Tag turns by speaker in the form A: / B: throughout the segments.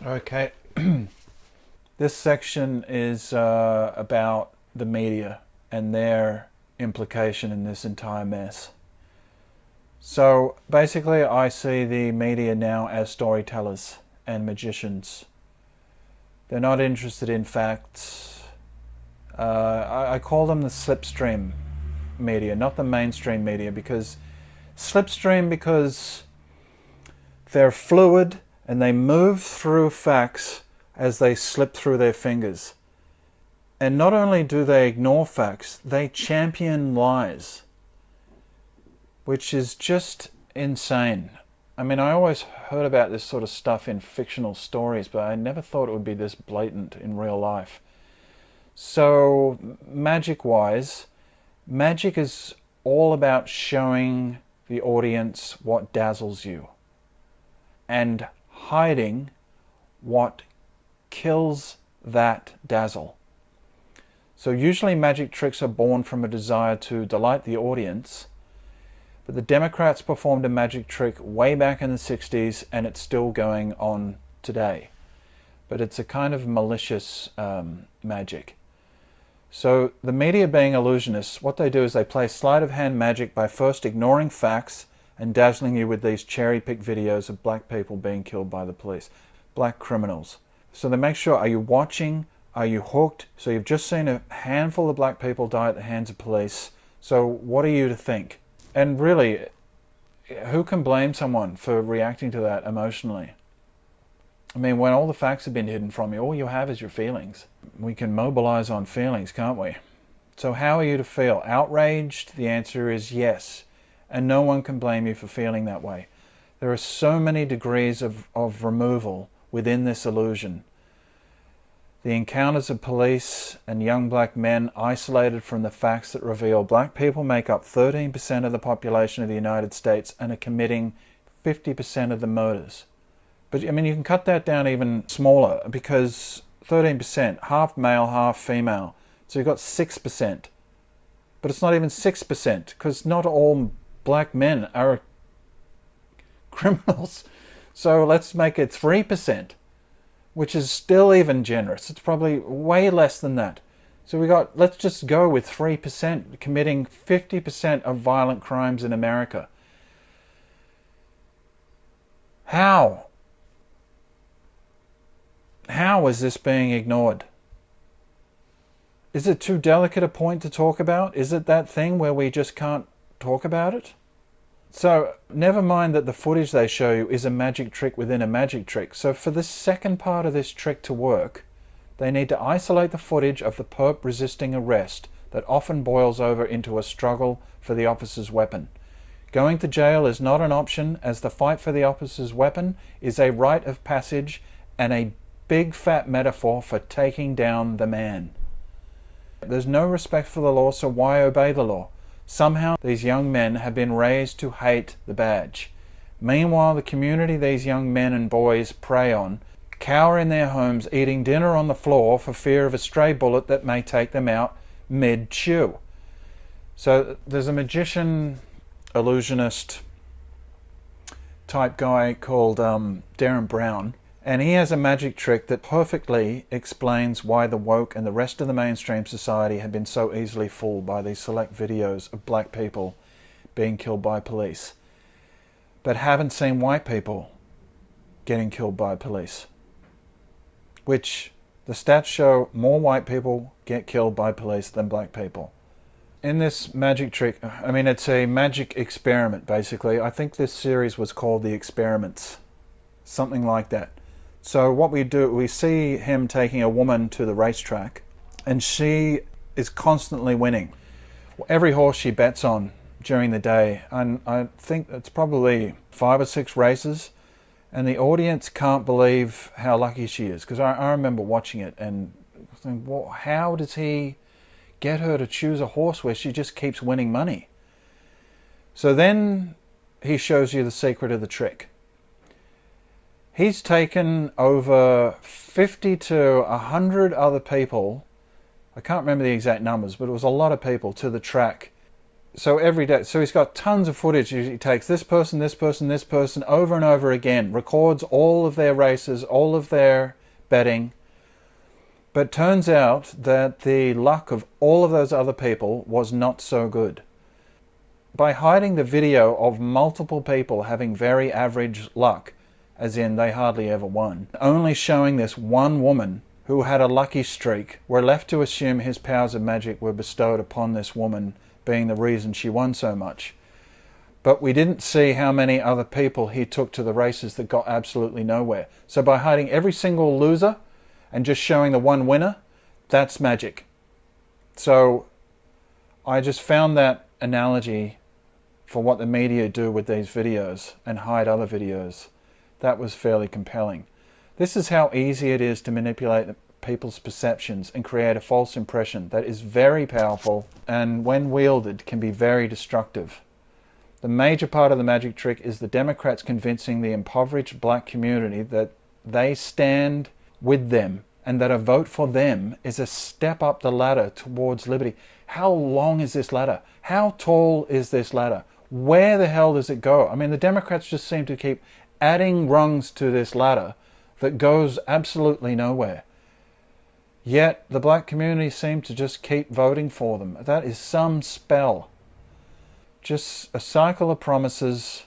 A: Okay. This section is about the media and their implication in this entire mess. So basically, I see the media now as storytellers and magicians. They're not interested in facts. I call them the slipstream media, not the mainstream media, because they're fluid and they move through facts as they slip through their fingers. And not only do they ignore facts, they champion lies, which is just insane. I mean, I always heard about this sort of stuff in fictional stories, but I never thought it would be this blatant in real life. So, magic-wise, magic is all about showing the audience what dazzles you and hiding what kills that dazzle. So usually magic tricks are born from a desire to delight the audience, but the Democrats performed a magic trick way back in the 60s and it's still going on today. But it's a kind of malicious magic. So the media, being illusionists, what they do is they play sleight of hand magic by first ignoring facts and dazzling you with these cherry-picked videos of black people being killed by the police, black criminals. So they make sure, are you watching? Are you hooked? So you've just seen a handful of black people die at the hands of police. So what are you to think? And really, who can blame someone for reacting to that emotionally? I mean, when all the facts have been hidden from you, all you have is your feelings. We can mobilize on feelings, can't we? So how are you to feel? Outraged? The answer is yes. And no one can blame you for feeling that way. There are so many degrees of removal within this illusion. The encounters of police and young black men isolated from the facts that reveal black people make up 13% of the population of the United States and are committing 50% of the murders. But I mean, you can cut that down even smaller because 13%, half male, half female. So you've got 6%. But it's not even 6% because not all black men are criminals. So let's make it 3%, which is still even generous. It's probably way less than that. So let's just go with 3% committing 50% of violent crimes in America. How? How is this being ignored? Is it too delicate a point to talk about? Is it that thing where we just can't talk about it? So never mind that the footage they show you is a magic trick within a magic trick. So for this second part of this trick to work, they need to isolate the footage of the perp resisting arrest that often boils over into a struggle for the officer's weapon. Going to jail is not an option, as the fight for the officer's weapon is a rite of passage and a big fat metaphor for taking down the man. There's no respect for the law, so why obey the law? Somehow these young men have been raised to hate the badge. Meanwhile, the community these young men and boys prey on cower in their homes, eating dinner on the floor for fear of a stray bullet that may take them out mid-chew. So there's a magician, illusionist type guy called Derren Brown, and he has a magic trick that perfectly explains why the woke and the rest of the mainstream society have been so easily fooled by these select videos of black people being killed by police, but haven't seen white people getting killed by police. Which the stats show more white people get killed by police than black people. In this magic trick, I mean, it's a magic experiment, basically. I think this series was called The Experiments. Something like that. So what we do, we see him taking a woman to the racetrack, and she is constantly winning. Every horse she bets on during the day, and I think it's probably 5 or 6 races, and the audience can't believe how lucky she is. Because I remember watching it and thinking, well, how does he get her to choose a horse where she just keeps winning money? So then he shows you the secret of the trick. He's taken over 50 to 100 other people, I can't remember the exact numbers, but it was a lot of people, to the track So every day, so he's got tons of footage. He takes this person, this person, this person over and over again, records all of their races, all of their betting. But turns out that the luck of all of those other people was not so good. By hiding the video of multiple people having very average luck, as in they hardly ever won, only showing this one woman who had a lucky streak, we're left to assume his powers of magic were bestowed upon this woman, being the reason she won so much. But we didn't see how many other people he took to the races that got absolutely nowhere. So by hiding every single loser and just showing the one winner, that's magic. So I just found that analogy for what the media do with these videos and hide other videos. That was fairly compelling. This is how easy it is to manipulate people's perceptions and create a false impression that is very powerful and, when wielded, can be very destructive. The major part of the magic trick is the Democrats convincing the impoverished black community that they stand with them and that a vote for them is a step up the ladder towards liberty. How long is this ladder? How tall is this ladder? Where the hell does it go? I mean, the Democrats just seem to keep adding rungs to this ladder that goes absolutely nowhere. Yet the black community seem to just keep voting for them. That is some spell. Just a cycle of promises.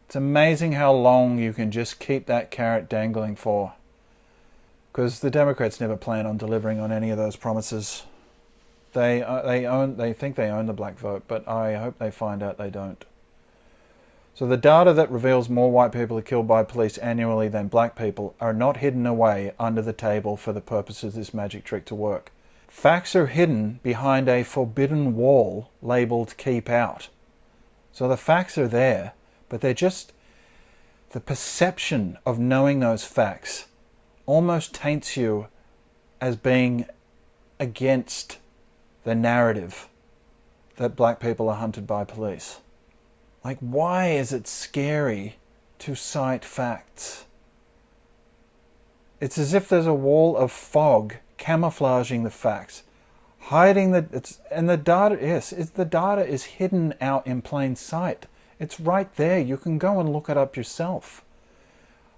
A: It's amazing how long you can just keep that carrot dangling for. Because the Democrats never plan on delivering on any of those promises. They think they own the black vote, but I hope they find out they don't. So the data that reveals more white people are killed by police annually than black people are not hidden away under the table for the purpose of this magic trick to work. Facts are hidden behind a forbidden wall labelled "Keep Out." So the facts are there, but they're just... the perception of knowing those facts almost taints you as being against the narrative that black people are hunted by police. Like, why is it scary to cite facts? It's as if there's a wall of fog camouflaging the facts, hiding the data. Yes, the data is hidden out in plain sight. It's right there. You can go and look it up yourself.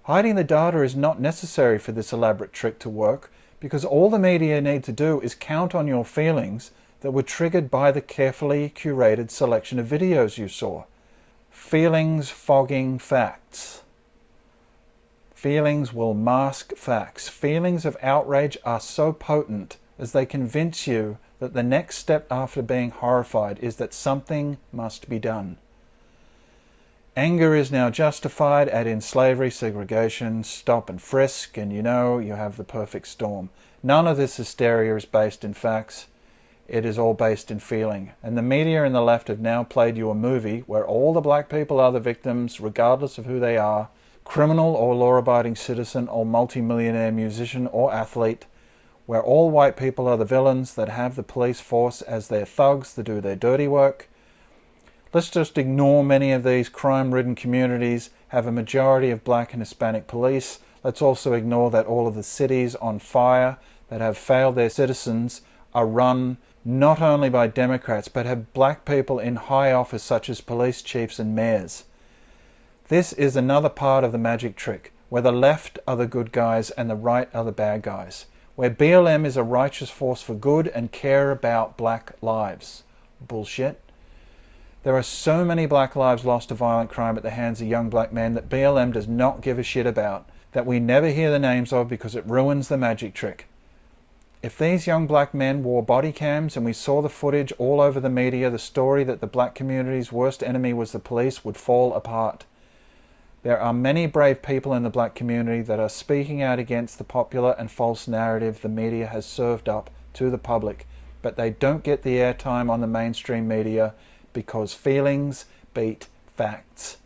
A: Hiding the data is not necessary for this elaborate trick to work, because all the media need to do is count on your feelings that were triggered by the carefully curated selection of videos you saw. Feelings fogging facts. Feelings will mask facts. Feelings of outrage are so potent as they convince you that the next step after being horrified is that something must be done. Anger is now justified, add in slavery, segregation, stop and frisk, and you have the perfect storm. None of this hysteria is based in facts. It is all based in feeling. And the media and the left have now played you a movie where all the black people are the victims, regardless of who they are, criminal or law-abiding citizen or multimillionaire musician or athlete, where all white people are the villains that have the police force as their thugs that do their dirty work. Let's just ignore many of these crime-ridden communities have a majority of black and Hispanic police. Let's also ignore that all of the cities on fire that have failed their citizens are run not only by Democrats, but have black people in high office such as police chiefs and mayors. This is another part of the magic trick, where the left are the good guys and the right are the bad guys, where BLM is a righteous force for good and care about black lives. Bullshit. There are so many black lives lost to violent crime at the hands of young black men that BLM does not give a shit about, that we never hear the names of because it ruins the magic trick. If these young black men wore body cams and we saw the footage all over the media, the story that the black community's worst enemy was the police would fall apart. There are many brave people in the black community that are speaking out against the popular and false narrative the media has served up to the public, but they don't get the airtime on the mainstream media because feelings beat facts.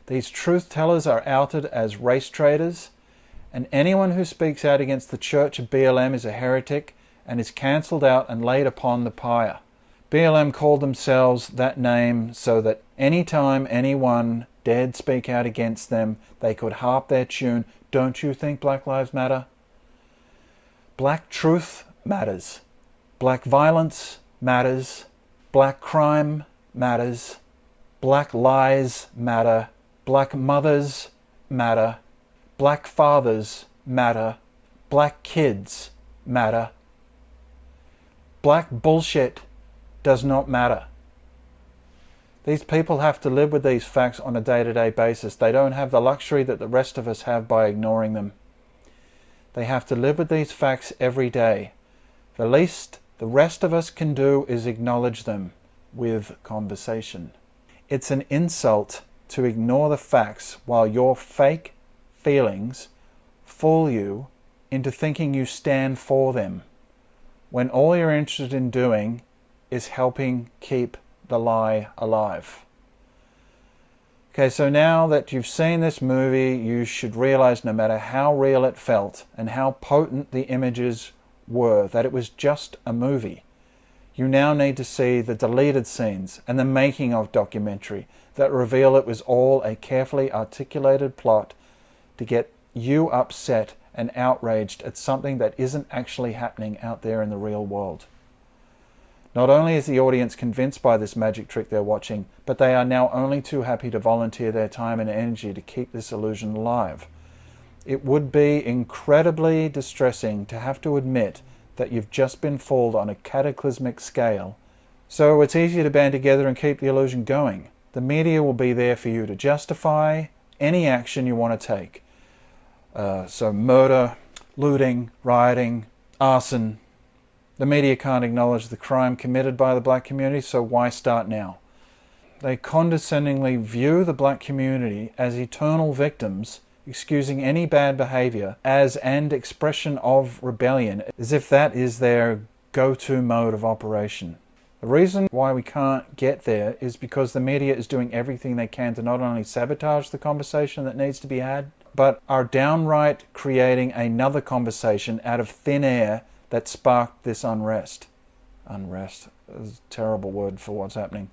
A: These truth tellers are outed as race traitors, and anyone who speaks out against the Church of BLM is a heretic and is cancelled out and laid upon the pyre. BLM called themselves that name so that any time anyone dared speak out against them, they could harp their tune, "Don't you think Black Lives Matter?" Black truth matters. Black violence matters. Black crime matters. Black lies matter. Black mothers matter. Black fathers matter. Black kids matter. Black bullshit does not matter. These people have to live with these facts on a day-to-day basis. They don't have the luxury that the rest of us have by ignoring them. They have to live with these facts every day. The least the rest of us can do is acknowledge them with conversation. It's an insult to ignore the facts while your fake feelings fool you into thinking you stand for them, when all you're interested in doing is helping keep the lie alive. Okay, so now that you've seen this movie, you should realize no matter how real it felt and how potent the images were, that it was just a movie. You now need to see the deleted scenes and the making of documentary that reveal it was all a carefully articulated plot to get you upset and outraged at something that isn't actually happening out there in the real world. Not only is the audience convinced by this magic trick they're watching, but they are now only too happy to volunteer their time and energy to keep this illusion alive. It would be incredibly distressing to have to admit that you've just been fooled on a cataclysmic scale. So it's easier to band together and keep the illusion going. The media will be there for you to justify any action you want to take. So murder, looting, rioting, arson. The media can't acknowledge the crime committed by the black community, so why start now? They condescendingly view the black community as eternal victims, excusing any bad behavior as an expression of rebellion, as if that is their go-to mode of operation. The reason why we can't get there is because the media is doing everything they can to not only sabotage the conversation that needs to be had, but are downright creating another conversation out of thin air that sparked this unrest. Unrest is a terrible word for what's happening.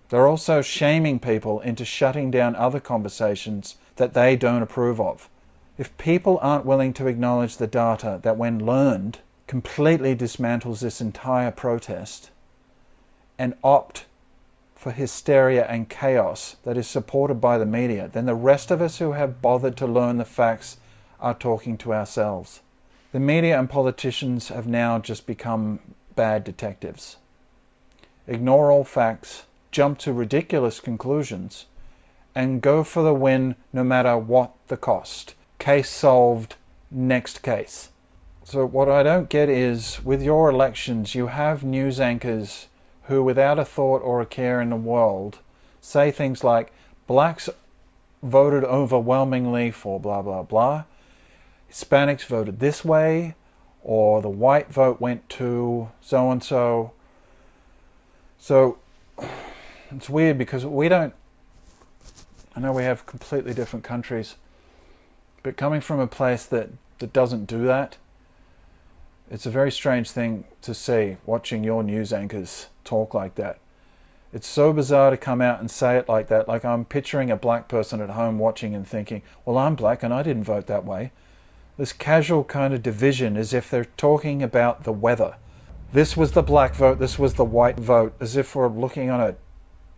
A: They're also shaming people into shutting down other conversations that they don't approve of. If people aren't willing to acknowledge the data that, when learned, completely dismantles this entire protest, and opt for hysteria and chaos that is supported by the media, then the rest of us who have bothered to learn the facts are talking to ourselves. The media and politicians have now just become bad detectives. Ignore all facts, jump to ridiculous conclusions, and go for the win no matter what the cost. Case solved, next case. So what I don't get is, with your elections, you have news anchors who, without a thought or a care in the world, say things like, blacks voted overwhelmingly for blah blah blah, Hispanics voted this way, or the white vote went to so-and-so. So it's weird because we don't, I know we have completely different countries, but coming from a place that doesn't do that, it's a very strange thing to see, watching your news anchors talk like that. It's so bizarre to come out and say it like that, like I'm picturing a black person at home watching and thinking, well, I'm black and I didn't vote that way. This casual kind of division, as if they're talking about the weather. This was the black vote, this was the white vote, as if we're looking on a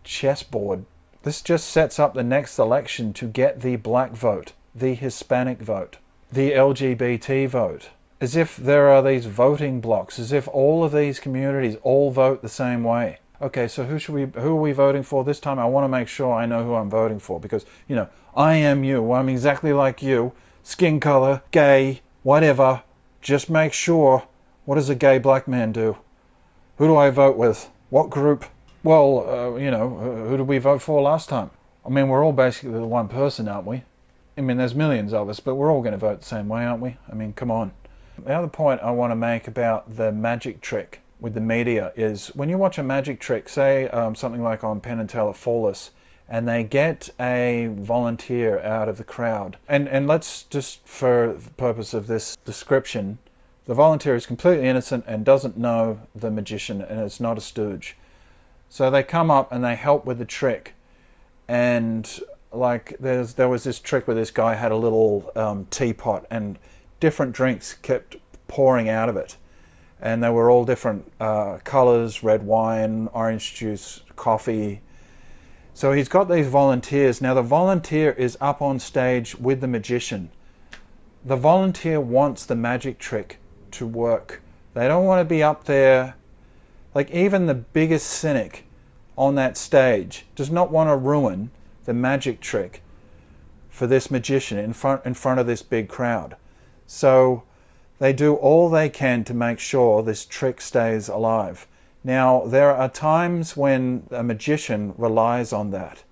A: chessboard. This just sets up the next election to get the black vote, the Hispanic vote, the LGBT vote. As if there are these voting blocks, as if all of these communities all vote the same way. Okay, so who are we voting for this time? I want to make sure I know who I'm voting for because, you know, I am you. I'm exactly like you. Skin color, gay, whatever. Just make sure. What does a gay black man do? Who do I vote with? What group? Well, who did we vote for last time? I mean, we're all basically the one person, aren't we? I mean, there's millions of us, but we're all going to vote the same way, aren't we? I mean, come on. The other point I want to make about the magic trick with the media is when you watch a magic trick, say something like on Penn and Teller Flawless, and they get a volunteer out of the crowd. And let's just, for the purpose of this description, the volunteer is completely innocent and doesn't know the magician and it's not a stooge. So they come up and they help with the trick. And like there was this trick where this guy had a little teapot and different drinks kept pouring out of it. and they were all different colors: red wine, orange juice, coffee. So he's got these volunteers. Now the volunteer is up on stage with the magician. The volunteer wants the magic trick to work. They don't want to be up there, like even the biggest cynic on that stage does not want to ruin the magic trick for this magician in front of this big crowd. So they do all they can to make sure this trick stays alive. Now, there are times when a magician relies on that.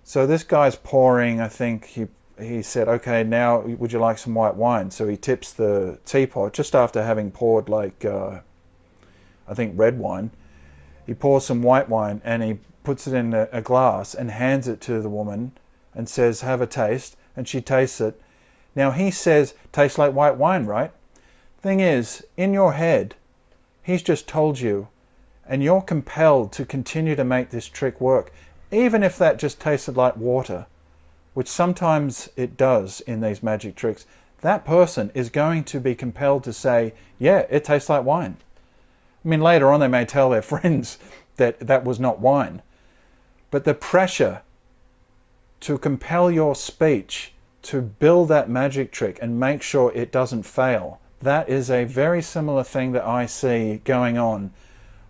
A: So this guy's pouring, I think he said, okay, now would you like some white wine? So he tips the teapot just after having poured like, I think red wine. He pours some white wine and he puts it in a glass and hands it to the woman and says, have a taste. And she tastes it. Now he says, tastes like white wine, right? Thing is, in your head, he's just told you, and you're compelled to continue to make this trick work, even if that just tasted like water, which sometimes it does in these magic tricks. That person is going to be compelled to say, yeah, it tastes like wine. I mean, later on they may tell their friends that that was not wine. But the pressure to compel your speech to build that magic trick and make sure it doesn't fail, that is a very similar thing that I see going on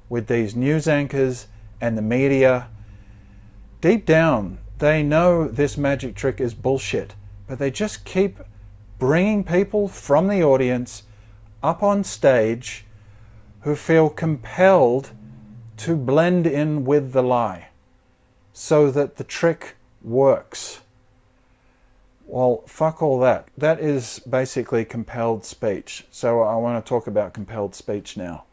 A: with these news anchors and the media. Deep down, they know this magic trick is bullshit, but they just keep bringing people from the audience up on stage who feel compelled to blend in with the lie so that the trick works. Well, fuck all that. That is basically compelled speech. So I want to talk about compelled speech now.